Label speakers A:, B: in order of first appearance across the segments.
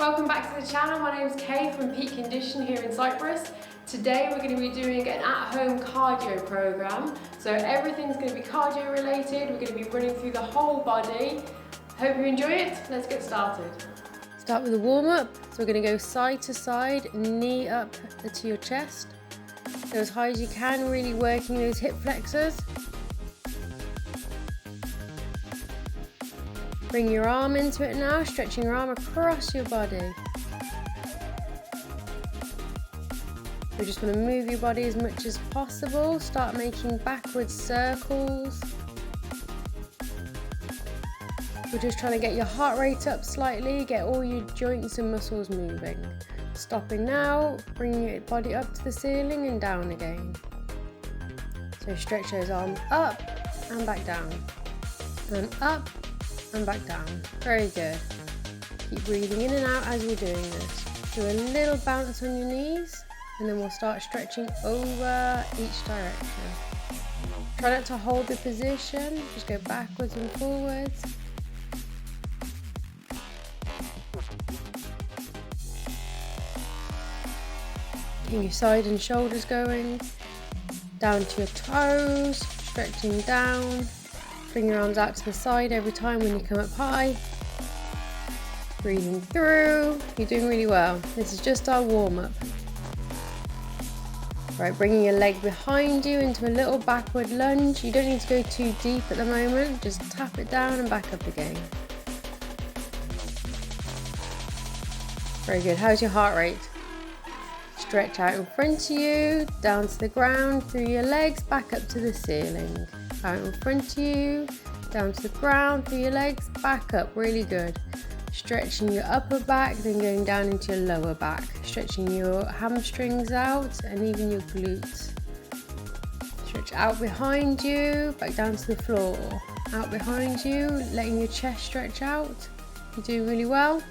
A: Welcome back to the channel. My name is Kay from Peak Condition here in Cyprus. Today we're going to be doing an at-home cardio program. So everything's going to be cardio related. We're going to be running through the whole body. Hope you enjoy it. Let's get started. Start with a warm-up. So we're going to go side to side, knee up to your chest. Go as high as you can, really working those hip flexors. Bring your arm into it now, stretching your arm across your body. We just want to move your body as much as possible. Start making backwards circles. We're just trying to get your heart rate up slightly, get all your joints and muscles moving. Stopping now, bringing your body up to the ceiling and down again. So stretch those arms up and back down. And up and back down. Very good. Keep breathing in and out as we're doing this. Do a little bounce on your knees and then we'll start stretching over each direction. Try not to hold the position, just go backwards and forwards. Keep your side and shoulders going. Down to your toes, stretching down. Bring your arms out to the side every time when you come up high. Breathing through. You're doing really well. This is just our warm-up. Right, bringing your leg behind you into a little backward lunge. You don't need to go too deep at the moment. Just tap it down and back up again. Very good. How's your heart rate? Stretch out in front of you, down to the ground, through your legs, back up to the ceiling. Out in front of you, down to the ground, through your legs, back up, really good. Stretching your upper back, then going down into your lower back. Stretching your hamstrings out and even your glutes. Stretch out behind you, back down to the floor. Out behind you, letting your chest stretch out. You're doing really well.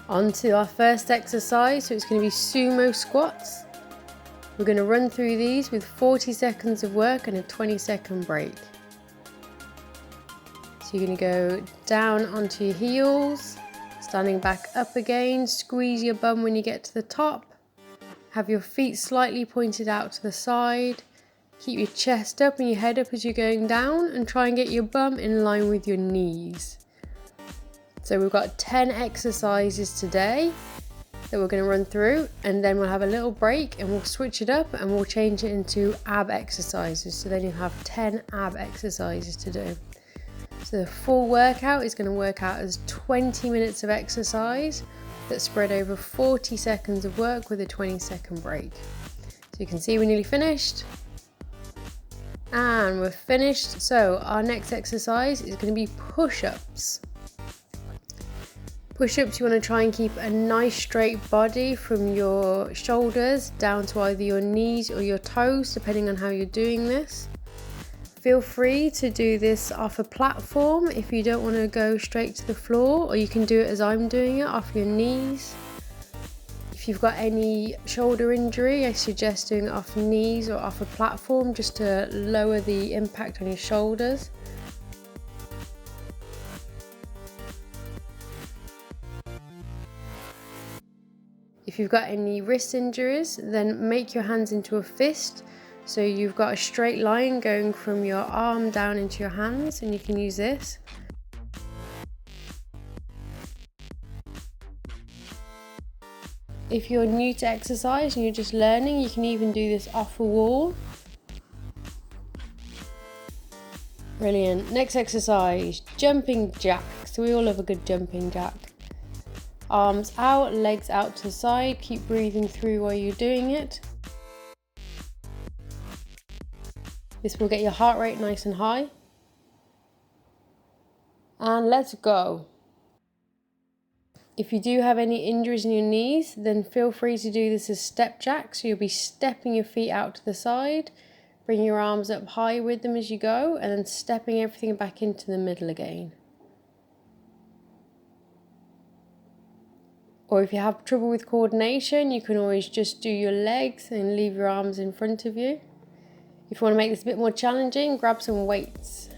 A: On to our first exercise, so it's going to be sumo squats. We're going to run through these with 40 seconds of work and a 20-second break. So you're going to go down onto your heels, standing back up again, squeeze your bum when you get to the top. Have your feet slightly pointed out to the side. Keep your chest up and your head up as you're going down and try and get your bum in line with your knees. So we've got 10 exercises today that we're going to run through, and then we'll have a little break and we'll switch it up and we'll change it into ab exercises. So then you'll have 10 ab exercises to do. So the full workout is going to work out as 20 minutes of exercise that's spread over 40 seconds of work with a 20-second break. So you can see we're nearly finished. And we're finished. So our next exercise is going to be push-ups. Push-ups, you want to try and keep a nice straight body from your shoulders down to either your knees or your toes, depending on how you're doing this. Feel free to do this off a platform if you don't want to go straight to the floor, or you can do it as I'm doing it, off your knees. If you've got any shoulder injury, I suggest doing it off knees or off a platform just to lower the impact on your shoulders. If you've got any wrist injuries, then make your hands into a fist. So you've got a straight line going from your arm down into your hands, and you can use this. If you're new to exercise and you're just learning, you can even do this off a wall. Brilliant. Next exercise, jumping jack. So we all love a good jumping jack. Arms out, legs out to the side. Keep breathing through while you're doing it. This will get your heart rate nice and high. And let's go. If you do have any injuries in your knees, then feel free to do this as step jack. So you'll be stepping your feet out to the side, bring your arms up high with them as you go, and then stepping everything back into the middle again. Or if you have trouble with coordination, you can always just do your legs and leave your arms in front of you. If you want to make this a bit more challenging, grab some weights.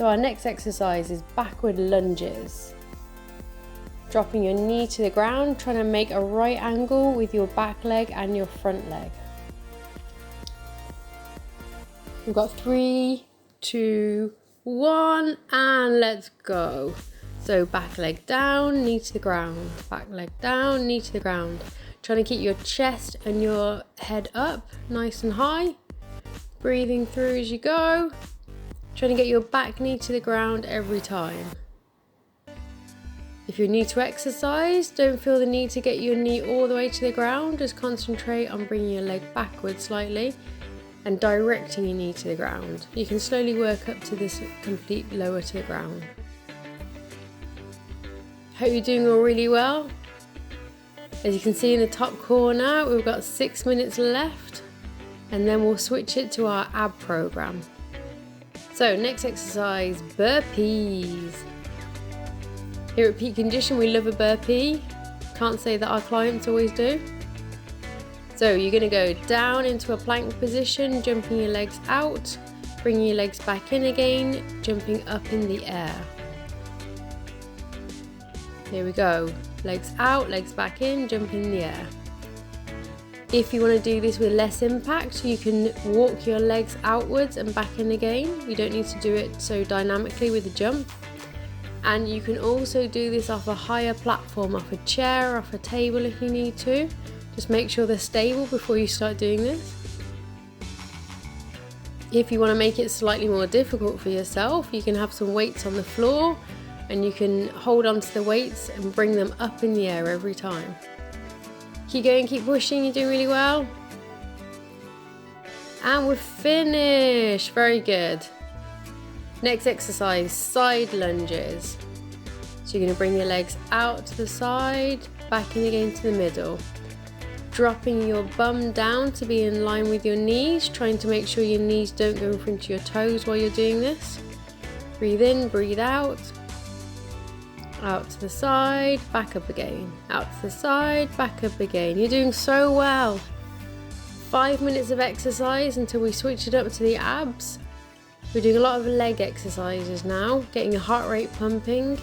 A: So our next exercise is backward lunges. Dropping your knee to the ground, trying to make a right angle with your back leg and your front leg. We've got 3, 2, 1, and let's go. So back leg down, knee to the ground, back leg down, knee to the ground. Trying to keep your chest and your head up nice and high. Breathing through as you go. Trying to get your back knee to the ground every time. If you're new to exercise, don't feel the need to get your knee all the way to the ground. Just concentrate on bringing your leg backwards slightly and directing your knee to the ground. You can slowly work up to this complete lower to the ground. Hope you're doing all really well. As you can see in the top corner, we've got 6 minutes left, and then we'll switch it to our ab program. So next exercise, burpees. Here at Peak Condition, we love a burpee. Can't say that our clients always do. So you're going to go down into a plank position, jumping your legs out, bringing your legs back in again, jumping up in the air. Here we go. Legs out, legs back in, jump in the air. If you want to do this with less impact, you can walk your legs outwards and back in again. You don't need to do it so dynamically with a jump. And you can also do this off a higher platform, off a chair, off a table if you need to. Just make sure they're stable before you start doing this. If you want to make it slightly more difficult for yourself, you can have some weights on the floor and you can hold on to the weights and bring them up in the air every time. Keep going, keep pushing, you're doing really well. And we're finished, very good. Next exercise, side lunges. So you're going to bring your legs out to the side, back in again to the middle. Dropping your bum down to be in line with your knees, trying to make sure your knees don't go in front of your toes while you're doing this. Breathe in, breathe out. Out to the side, back up again. Out to the side, back up again. You're doing so well. 5 minutes of exercise until we switch it up to the abs. We're doing a lot of leg exercises now, getting your heart rate pumping.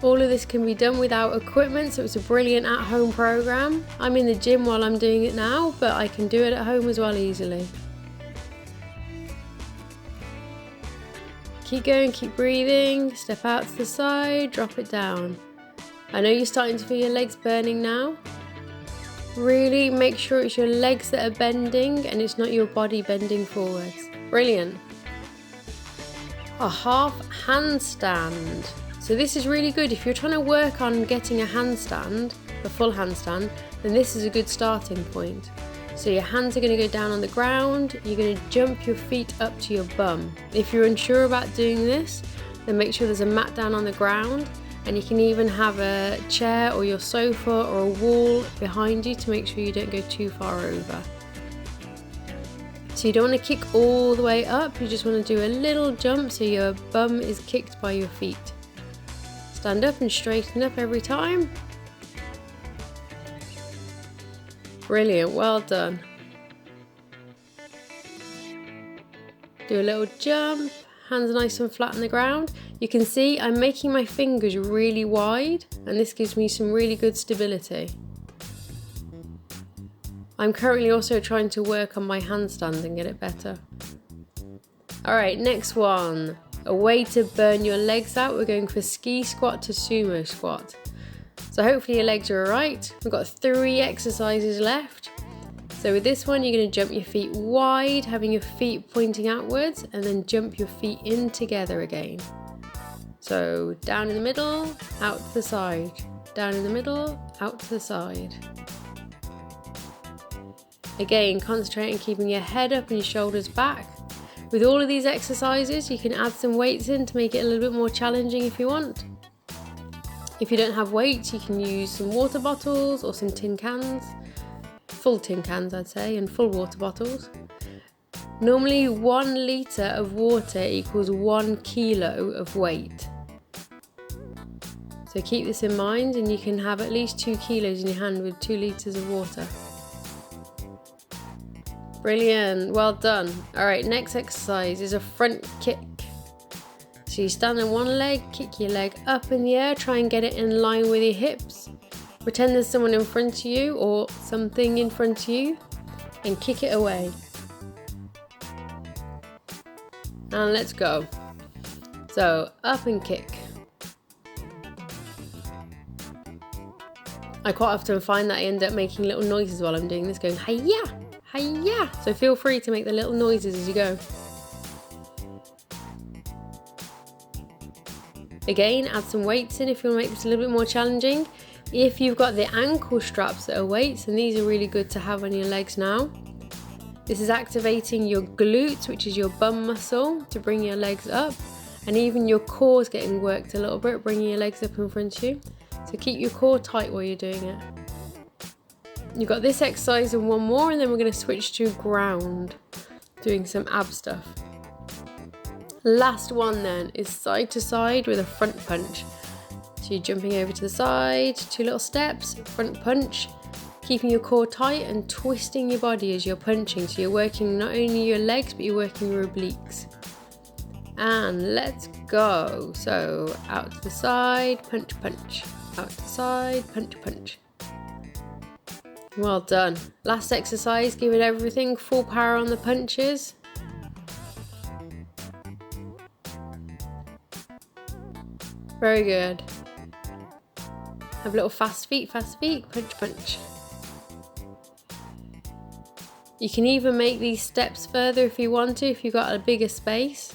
A: All of this can be done without equipment, so it's a brilliant at-home program. I'm in the gym while I'm doing it now, but I can do it at home as well easily. Keep going, keep breathing, step out to the side, drop it down. I know you're starting to feel your legs burning now. Really make sure it's your legs that are bending and it's not your body bending forwards. Brilliant. A half handstand. So this is really good. If you're trying to work on getting a handstand, a full handstand, then this is a good starting point. So your hands are going to go down on the ground, you're going to jump your feet up to your bum. If you're unsure about doing this, then make sure there's a mat down on the ground, and you can even have a chair or your sofa or a wall behind you to make sure you don't go too far over. So you don't want to kick all the way up, you just want to do a little jump so your bum is kicked by your feet. Stand up and straighten up every time. Brilliant, well done. Do a little jump, hands nice and flat on the ground. You can see I'm making my fingers really wide and this gives me some really good stability. I'm currently also trying to work on my handstand and get it better. Alright, next one. A way to burn your legs out. We're going for ski squat to sumo squat. So hopefully your legs are alright. We've got 3 exercises left. So with this one, you're going to jump your feet wide, having your feet pointing outwards, and then jump your feet in together again. So down in the middle, out to the side. Down in the middle, out to the side. Again, concentrate on keeping your head up and your shoulders back. With all of these exercises, you can add some weights in to make it a little bit more challenging if you want. If you don't have weights, you can use some water bottles or some tin cans. Full tin cans, I'd say, and full water bottles. Normally 1 litre of water equals 1 kilo of weight. So keep this in mind and you can have at least 2 kilos in your hand with 2 litres of water. Brilliant, well done. All right, next exercise is a front kick. So you stand on one leg, kick your leg up in the air, try and get it in line with your hips. Pretend there's someone in front of you or something in front of you and kick it away. And let's go. So up and kick. I quite often find that I end up making little noises while I'm doing this, going hi-ya, hi-ya. So feel free to make the little noises as you go. Again, add some weights in if you want to make this a little bit more challenging. If you've got the ankle straps that are weights, and these are really good to have on your legs now. This is activating your glutes, which is your bum muscle, to bring your legs up. And even your core is getting worked a little bit, bringing your legs up in front of you. So keep your core tight while you're doing it. You've got this exercise and one more, and then we're going to switch to ground, doing some ab stuff. Last one then is side to side with a front punch. So you're jumping over to the side, 2 little steps, front punch, keeping your core tight and twisting your body as you're punching. So you're working not only your legs, but you're working your obliques. And let's go. So out to the side, punch, punch. Out to the side, punch, punch. Well done. Last exercise, give it everything, full power on the punches. Very good. Have little fast feet, punch, punch. You can even make these steps further if you want to, if you've got a bigger space.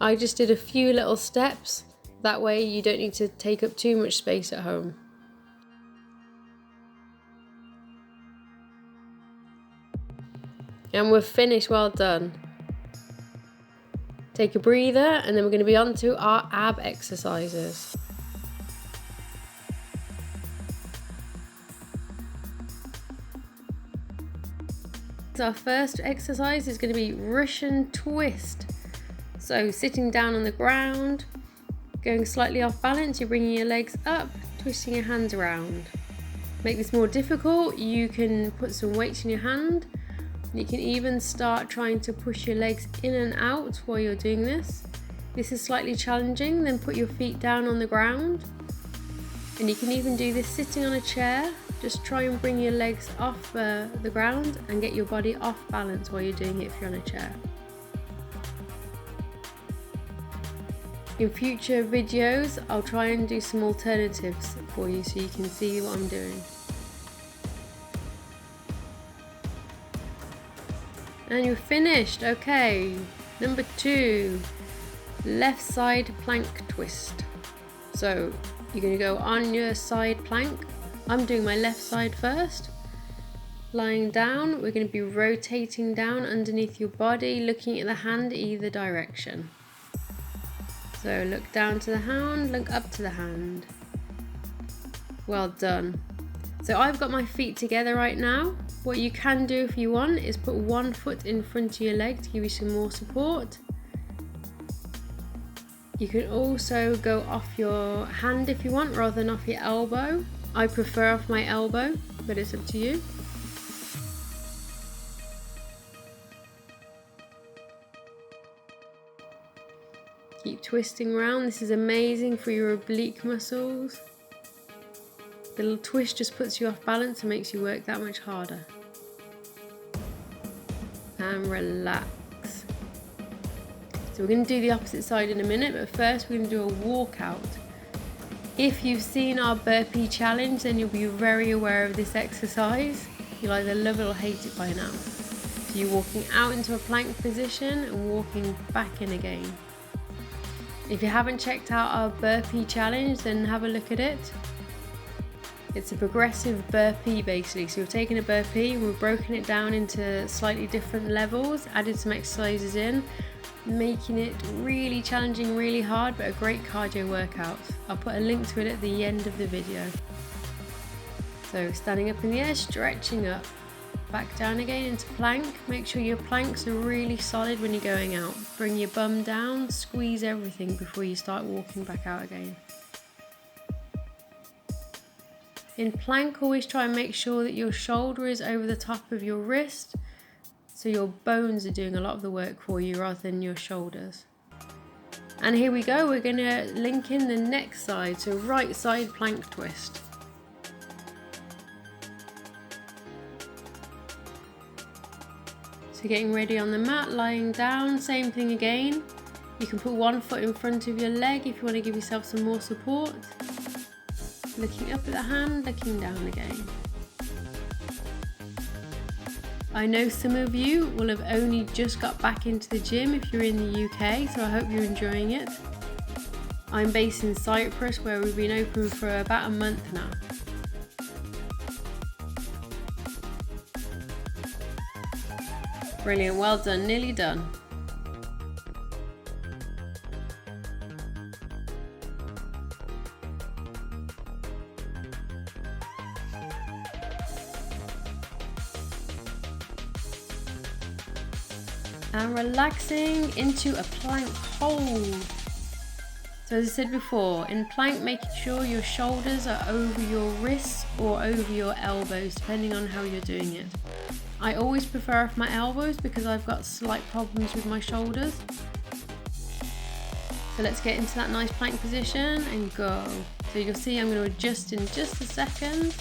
A: I just did a few little steps. That way you don't need to take up too much space at home. And we're finished, well done. Take a breather, and then we're going to be on to our ab exercises. So our first exercise is going to be Russian twist. So sitting down on the ground, going slightly off balance, you're bringing your legs up, twisting your hands around. Make this more difficult, you can put some weights in your hand. You can even start trying to push your legs in and out while you're doing this. This is slightly challenging, then put your feet down on the ground. And you can even do this sitting on a chair. Just try and bring your legs off the ground and get your body off balance while you're doing it if you're on a chair. In future videos, I'll try and do some alternatives for you so you can see what I'm doing. And you're finished. Okay, number 2, left side plank twist. So you're going to go on your side plank. I'm doing my left side first. Lying down, we're going to be rotating down underneath your body, looking at the hand either direction. So look down to the hand, look up to the hand. Well done. So I've got my feet together right now. What you can do if you want is put one foot in front of your leg to give you some more support. You can also go off your hand if you want rather than off your elbow. I prefer off my elbow, but it's up to you. Keep twisting around. This is amazing for your oblique muscles. The little twist just puts you off balance and makes you work that much harder. And relax. So we're going to do the opposite side in a minute, but first we're going to do a walkout. If you've seen our burpee challenge, then you'll be very aware of this exercise. You'll either love it or hate it by now. So you're walking out into a plank position and walking back in again. If you haven't checked out our burpee challenge, then have a look at it. It's a progressive burpee basically. So we've taken a burpee, we've broken it down into slightly different levels, added some exercises in, making it really challenging, really hard, but a great cardio workout. I'll put a link to it at the end of the video. So standing up in the air, stretching up, back down again into plank. Make sure your planks are really solid when you're going out. Bring your bum down, squeeze everything before you start walking back out again. In plank, always try and make sure that your shoulder is over the top of your wrist. So your bones are doing a lot of the work for you rather than your shoulders. And here we go, we're going to link in the next side, so right side plank twist. So getting ready on the mat, lying down, same thing again. You can put one foot in front of your leg if you want to give yourself some more support. Looking up at the hand, looking down again. I know some of you will have only just got back into the gym if you're in the UK, so I hope you're enjoying it. I'm based in Cyprus, where we've been open for about a month now. Brilliant, well done, nearly done. And relaxing into a plank hold. So as I said before, in plank, making sure your shoulders are over your wrists or over your elbows, depending on how you're doing it. I always prefer off my elbows because I've got slight problems with my shoulders. So let's get into that nice plank position and go. So you'll see I'm going to adjust in just a second.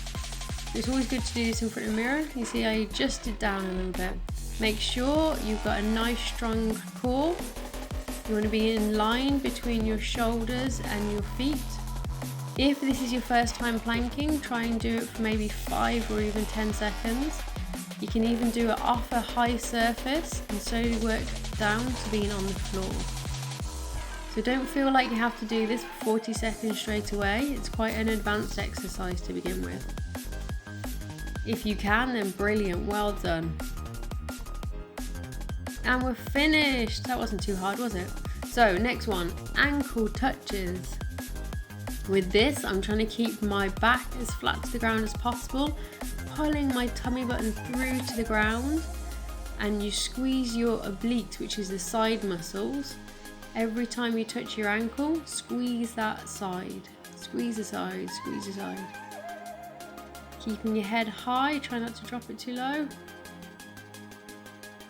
A: It's always good to do this in front of the mirror. You see I adjusted down a little bit. Make sure you've got a nice strong core. You want to be in line between your shoulders and your feet. If this is your first time planking, try and do it for maybe 5 or even 10 seconds. You can even do it off a high surface and slowly work down to being on the floor. So don't feel like you have to do this for 40 seconds straight away. It's quite an advanced exercise to begin with. If you can, then brilliant, well done. And we're finished. That wasn't too hard, was it? So next one, ankle touches. With this, I'm trying to keep my back as flat to the ground as possible, pulling my tummy button through to the ground, and you squeeze your obliques, which is the side muscles. Every time you touch your ankle, squeeze that side. Squeeze the side, squeeze the side. Keeping your head high, try not to drop it too low.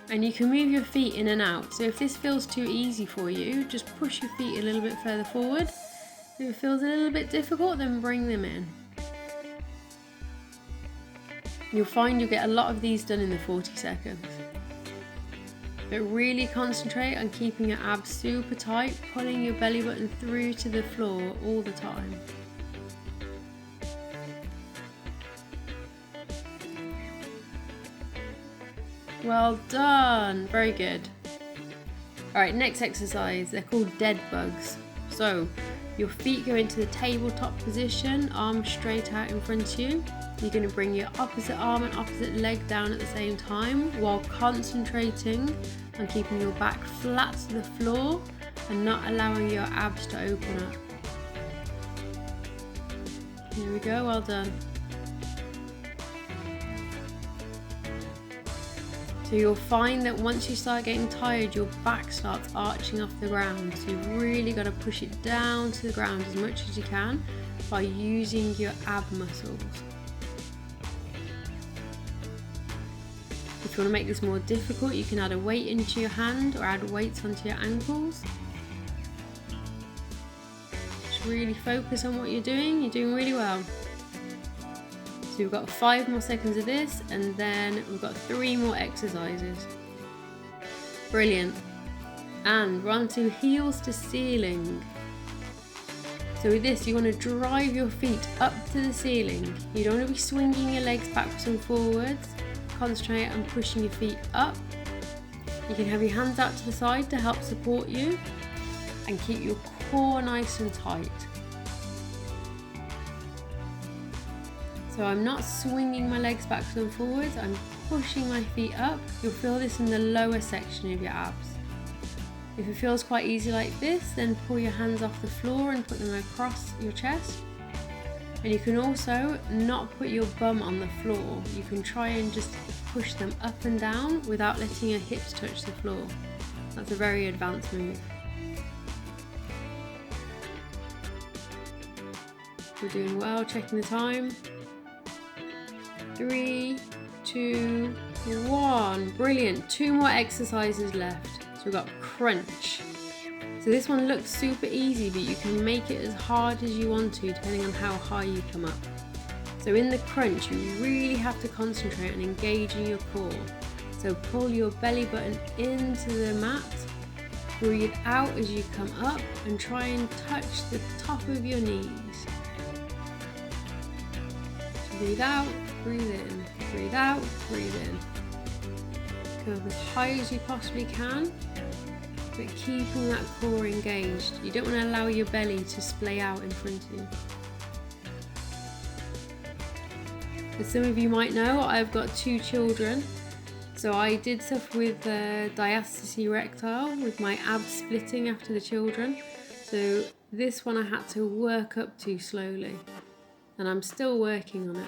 A: And you can move your feet in and out. So if this feels too easy for you, just push your feet a little bit further forward. If it feels a little bit difficult, then bring them in. You'll find you'll get a lot of these done in the 40 seconds. But really concentrate on keeping your abs super tight, pulling your belly button through to the floor all the time. Well done, very good. Alright, next exercise, they're called dead bugs. So, your feet go into the tabletop position, arms straight out in front of you. You're going to bring your opposite arm and opposite leg down at the same time while concentrating on keeping your back flat to the floor and not allowing your abs to open up. Here we go, well done. So you'll find that once you start getting tired, your back starts arching off the ground. So you've really got to push it down to the ground as much as you can by using your ab muscles. If you want to make this more difficult, you can add a weight into your hand or add weights onto your ankles. Just really focus on what you're doing really well. So we've got 5 more seconds of this, and then we've got 3 more exercises. Brilliant. And we're on to heels to ceiling. So with this, you want to drive your feet up to the ceiling. You don't want to be swinging your legs backwards and forwards. Concentrate on pushing your feet up. You can have your hands out to the side to help support you and keep your core nice and tight. So I'm not swinging my legs backwards and forwards, I'm pushing my feet up. You'll feel this in the lower section of your abs. If it feels quite easy like this, then pull your hands off the floor and put them across your chest. And you can also not put your bum on the floor. You can try and just push them up and down without letting your hips touch the floor. That's a very advanced move. We're doing well, checking the time. 3, 2, 1. Brilliant. 2 more exercises left. So we've got crunch. So this one looks super easy, but you can make it as hard as you want to, depending on how high you come up. So in the crunch, you really have to concentrate and engage in your core. So pull your belly button into the mat, breathe out as you come up, and try and touch the top of your knees. So breathe out, breathe in, breathe out, breathe in. Come up as high as you possibly can, but keeping that core engaged. You don't want to allow your belly to splay out in front of you. As some of you might know, I've got 2 children. So I did suffer with diastasis erectile, with my abs splitting after the children. So this one I had to work up to slowly, and I'm still working on it.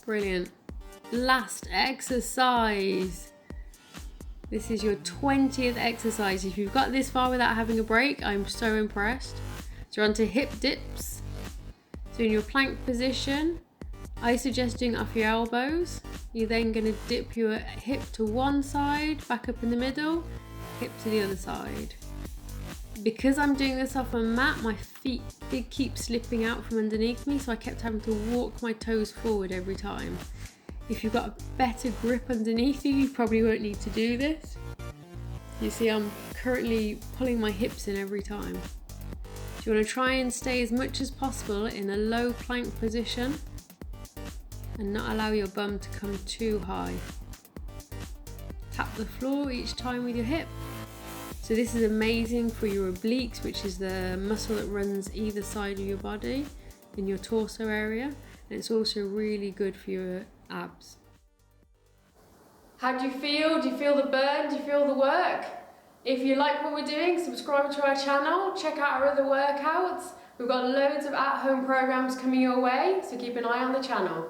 A: Brilliant. Last exercise. This is your 20th exercise. If you've got this far without having a break, I'm so impressed. So we're on to hip dips. So in your plank position, I suggest doing it off your elbows. You're then going to dip your hip to one side, back up in the middle, hip to the other side. Because I'm doing this off a mat, my feet did keep slipping out from underneath me, so I kept having to walk my toes forward every time. If you've got a better grip underneath you, you probably won't need to do this. You see, I'm currently pulling my hips in every time. So you want to try and stay as much as possible in a low plank position and not allow your bum to come too high. Tap the floor each time with your hip. So this is amazing for your obliques, which is the muscle that runs either side of your body in your torso area. And it's also really good for your abs. How do you feel? Do you feel the burn? Do you feel the work? If you like what we're doing, subscribe to our channel, check out our other workouts. We've got loads of at-home programs coming your way, so keep an eye on the channel.